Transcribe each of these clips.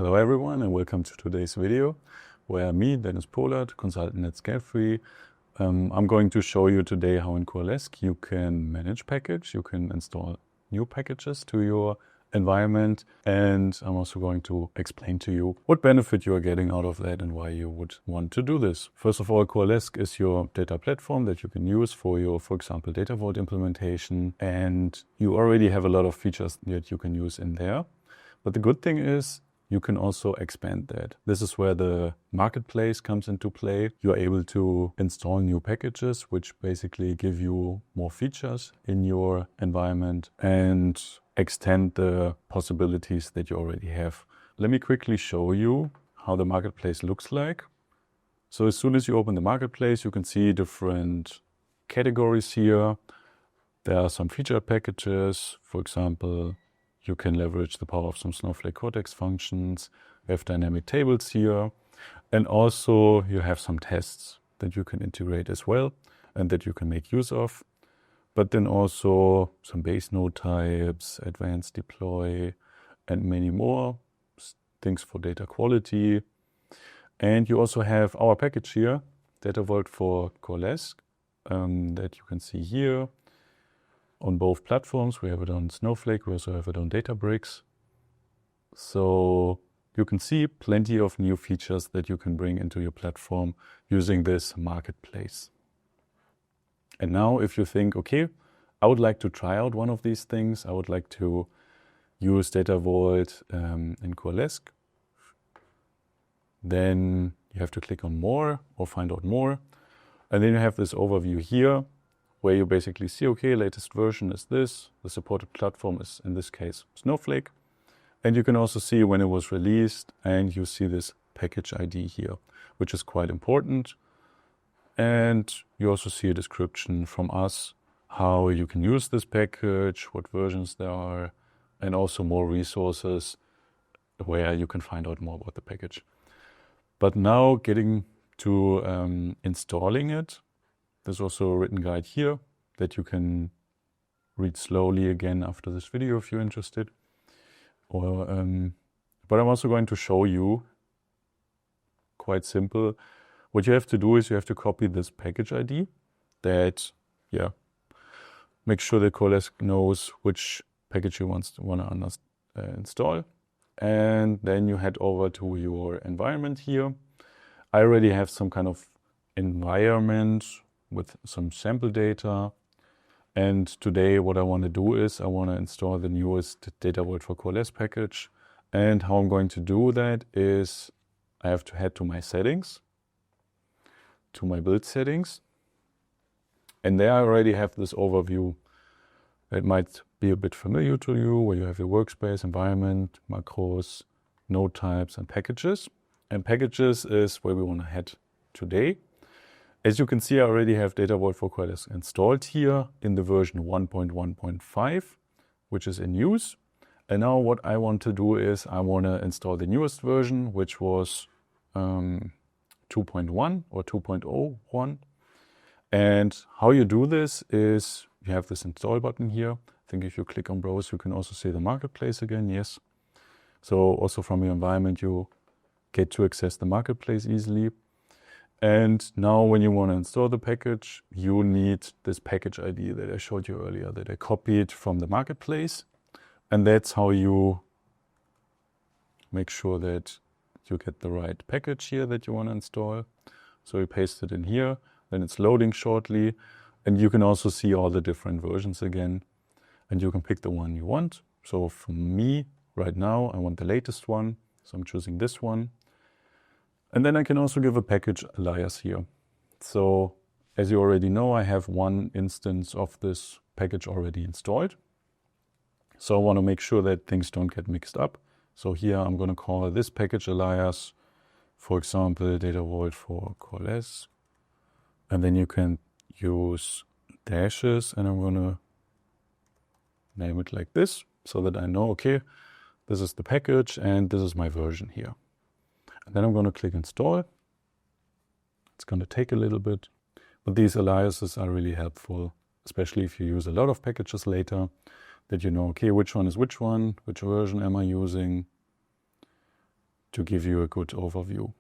Hello everyone and welcome to today's video where me, Dennis Pollard, consultant at Scalefree, I'm going to show you today how in Coalesce you can manage package, you can install new packages to your environment, and I'm also going to explain to you what benefit you are getting out of that and why you would want to do this. First of all, Coalesce is your data platform that you can use for your, for example, Data Vault implementation, and you already have a lot of features that you can use in there. But the good thing is you can also expand that. This is where the marketplace comes into play. You are able to install new packages, which basically give you more features in your environment and extend the possibilities that you already have. Let me quickly show you how the marketplace looks like. So as soon as you open the marketplace, you can see different categories here. There are some featured packages, for example, you can leverage the power of some Snowflake Cortex functions. We have dynamic tables here. And also you have some tests that you can integrate as well and that you can make use of. But then also some base node types, advanced deploy, and many more things for data quality. And you also have our package here, Data Vault for Coalesce, that you can see here. On both platforms, we have it on Snowflake, we also have it on Databricks. So you can see plenty of new features that you can bring into your platform using this marketplace. And now if you think, okay, I would like to try out one of these things, I would like to use Data Vault in Coalesce, then you have to click on more or find out more. And then you have this overview here, where you basically see, okay, latest version is this, the supported platform is, in this case, Snowflake. And you can also see when it was released, and you see this package ID here, which is quite important. And you also see a description from us, how you can use this package, what versions there are, and also more resources where you can find out more about the package. But now getting to installing it, there's also a written guide here that you can read slowly again after this video if you're interested. But I'm also going to show you, quite simple, what you have to do is you have to copy this package ID that, make sure that Coalesce knows which package you want to install. And then you head over to your environment here. I already have some kind of environment with some sample data. And today what I want to do is I want to install the newest Data Vault for Coalesce package. And how I'm going to do that is I have to head to my settings, to my build settings. And there I already have this overview. It might be a bit familiar to you, where you have your workspace, environment, macros, node types, and packages. And packages is where we want to head today. As you can see, I already have Data Vault for Coalesce installed here in the version 1.1.5, which is in use. And now what I want to do is I want to install the newest version, which was 2.1 or 2.01. And how you do this is you have this install button here. I think if you click on browse, you can also see the marketplace again, yes. So also from your environment, you get to access the marketplace easily. And now when you want to install the package, you need this package ID that I showed you earlier, that I copied from the marketplace. And that's how you make sure that you get the right package here that you want to install. So you paste it in here, then it's loading shortly. And you can also see all the different versions again. And you can pick the one you want. So for me, right now, I want the latest one. So I'm choosing this one. And then I can also give a package alias here. So as you already know, I have one instance of this package already installed. So I want to make sure that things don't get mixed up. So here I'm going to call this package alias, for example, Data Vault for Coalesce. And then you can use dashes, and I'm going to name it like this so that I know, okay, this is the package and this is my version here. And then I'm going to click install. It's going to take a little bit, but these aliases are really helpful, especially if you use a lot of packages later, that you know, okay, which one is which one, which version am I using, to give you a good overview.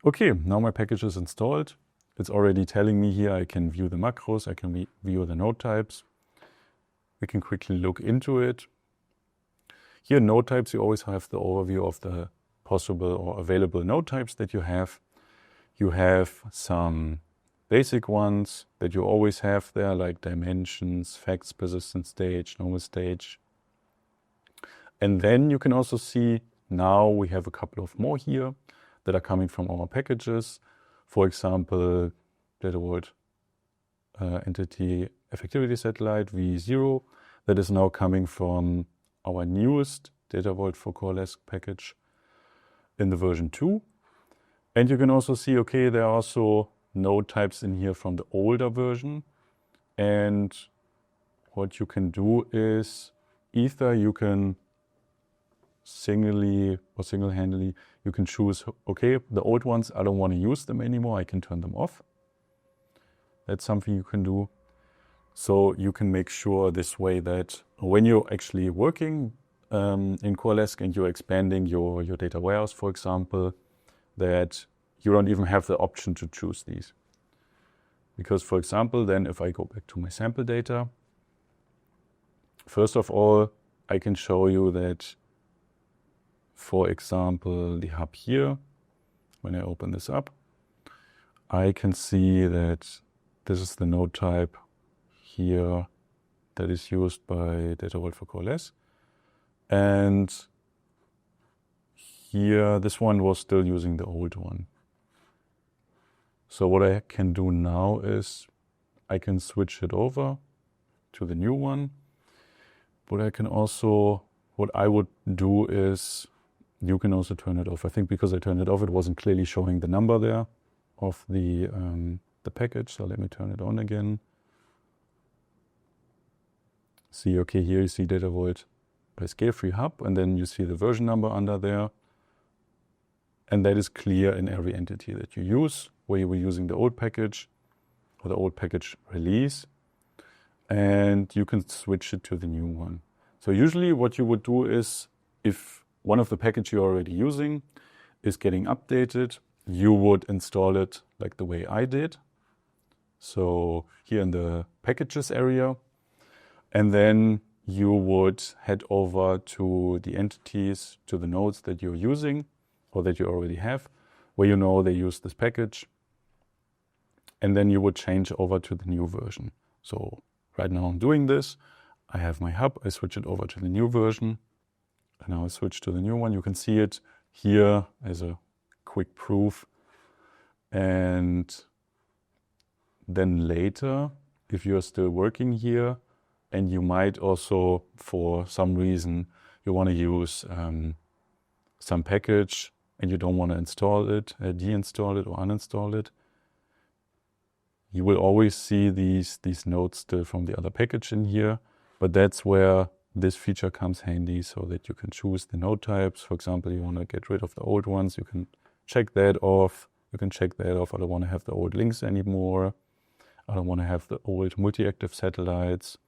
Okay, now my package is installed. It's already telling me here I can view the macros, I can view the node types. We can quickly look into it. Here in node types, you always have the overview of the possible or available node types that you have. You have some basic ones that you always have there, like dimensions, facts, persistent stage, normal stage. And then you can also see now we have a couple of more here that are coming from our packages. For example, data vault entity effectivity satellite V0 that is now coming from our newest data vault for Coalesce package in the version 2. And you can also see, okay, there are also node types in here from the older version. And what you can do is either you can singly or single-handedly, you can choose, okay, the old ones, I don't want to use them anymore, I can turn them off. That's something you can do. So you can make sure this way that when you're actually working in Coalesce and you're expanding your data warehouse, for example, that you don't even have the option to choose these. Because, for example, then if I go back to my sample data, first of all, I can show you that, for example, the hub here, when I open this up, I can see that this is the node type here that is used by data vault for Coalesce. And here, this one was still using the old one. So what I can do now is I can switch it over to the new one. But I can also, what I would do is, you can also turn it off. I think because I turned it off, it wasn't clearly showing the number there of the package. So let me turn it on again. See, okay, here you see data vault by scale-free hub, and then you see the version number under there. And that is clear in every entity that you use, where you were using the old package or the old package release. And you can switch it to the new one. So usually what you would do is, if one of the packages you're already using is getting updated, you would install it like the way I did. So here in the packages area, and then you would head over to the entities, to the nodes that you're using or that you already have, where you know they use this package. And then you would change over to the new version. So right now I'm doing this. I have my hub, I switch it over to the new version. And now I switch to the new one. You can see it here as a quick proof. And then later, if you're still working here, and you might also, for some reason, you want to use some package and you don't want to install it, deinstall it or uninstall it, you will always see these nodes still from the other package in here. But that's where this feature comes handy, so that you can choose the node types. For example, you want to get rid of the old ones, you can check that off. You can check that off. I don't want to have the old links anymore. I don't want to have the old multi-active satellites.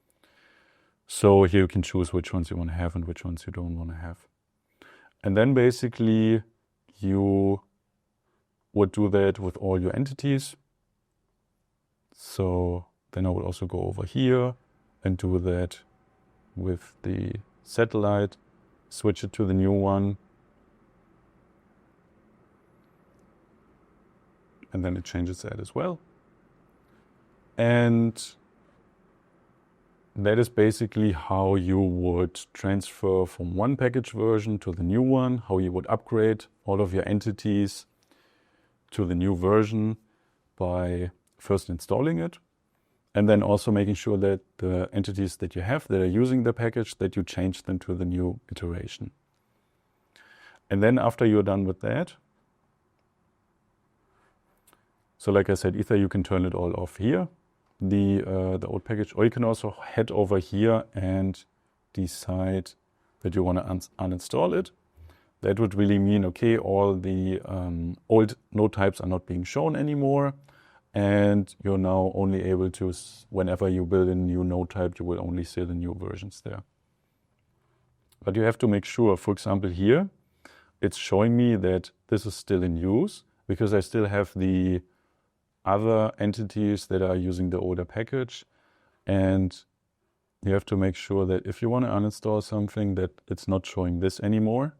So here you can choose which ones you want to have and which ones you don't want to have. And then basically you would do that with all your entities. So then I will also go over here and do that with the satellite, switch it to the new one. And then it changes that as well. And that is basically how you would transfer from one package version to the new one, how you would upgrade all of your entities to the new version by first installing it, and then also making sure that the entities that you have that are using the package, that you change them to the new iteration. And then after you're done with that, so like I said, either you can turn it all off here, the old package, or you can also head over here and decide that you want to uninstall it. That would really mean, okay, all the old node types are not being shown anymore, and you're now only able to, whenever you build a new node type, you will only see the new versions there. But you have to make sure, for example, here, it's showing me that this is still in use because I still have the other entities that are using the older package. And you have to make sure that if you want to uninstall something, that it's not showing this anymore,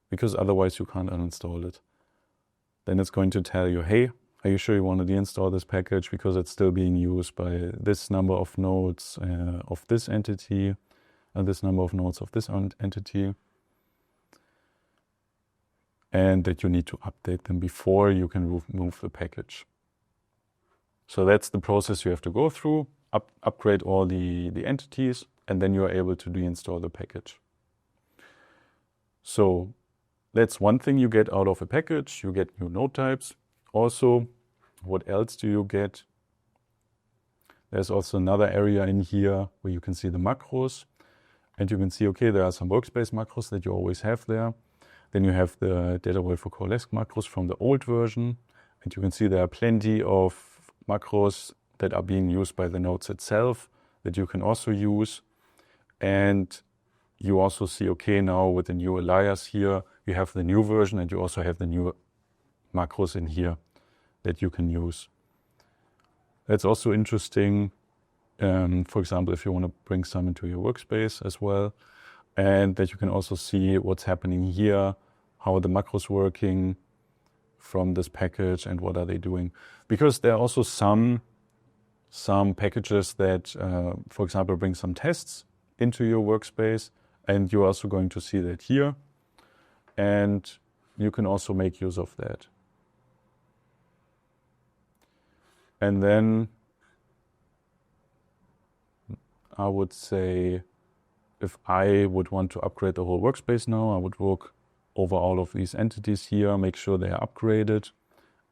because otherwise you can't uninstall it. Then it's going to tell you, hey, are you sure you want to deinstall this package because it's still being used by this number of nodes of this entity and this number of nodes of this entity, and that you need to update them before you can remove the package. So that's the process you have to go through, upgrade all the entities, and then you are able to deinstall the package. So that's one thing you get out of a package. You get new node types. Also, what else do you get? There's also another area in here where you can see the macros. And you can see, okay, there are some workspace macros that you always have there. Then you have the data vault for Coalesce macros from the old version. And you can see there are plenty of macros that are being used by the nodes itself that you can also use. And you also see, okay, now with the new alias here, you have the new version and you also have the new macros in here that you can use. That's also interesting. For example, if you want to bring some into your workspace as well, and that you can also see what's happening here, how the macros working from this package and what are they doing. Because there are also some packages that, for example, bring some tests into your workspace, and you're also going to see that here. And you can also make use of that. And then I would say, if I would want to upgrade the whole workspace now, I would look over all of these entities here, make sure they are upgraded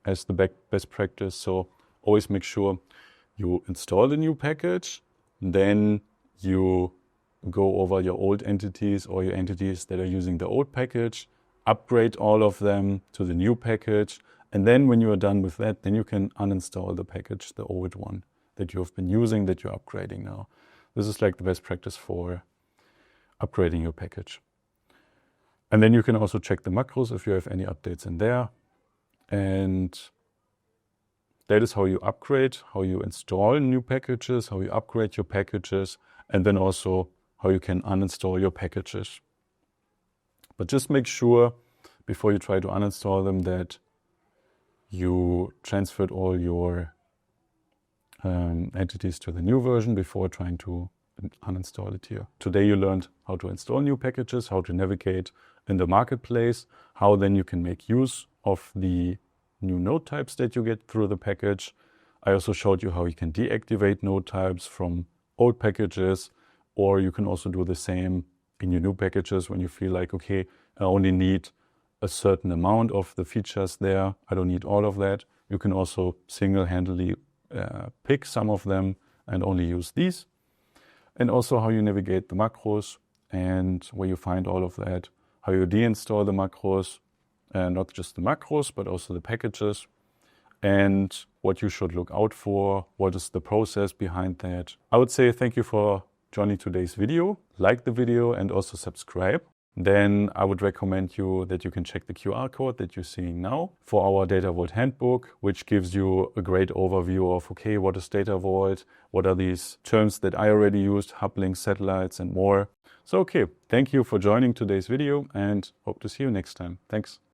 as the best practice. So always make sure you install the new package, then you go over your old entities or your entities that are using the old package, upgrade all of them to the new package, and then when you are done with that, then you can uninstall the package, the old one that you have been using, that you're upgrading now. This is like the best practice for upgrading your package. And then you can also check the macros if you have any updates in there. And that is how you upgrade, how you install new packages, how you upgrade your packages, and then also how you can uninstall your packages. But just make sure before you try to uninstall them that you transferred all your entities to the new version before trying to uninstall it here. Today you learned how to install new packages, how to navigate in the marketplace, how then you can make use of the new node types that you get through the package. I also showed you how you can deactivate node types from old packages, or you can also do the same in your new packages when you feel like, okay, I only need a certain amount of the features there. I don't need all of that. You can also single-handedly pick some of them and only use these. And also how you navigate the macros and where you find all of that, how you deinstall the macros, not just the macros, but also the packages, and what you should look out for, what is the process behind that. I would say thank you for joining today's video. Like the video and also subscribe. Then I would recommend you that you can check the QR code that you're seeing now for our Data Vault Handbook, which gives you a great overview of, okay, what is Data Vault? What are these terms that I already used, hub links, satellites, and more. So, okay, thank you for joining today's video and hope to see you next time. Thanks.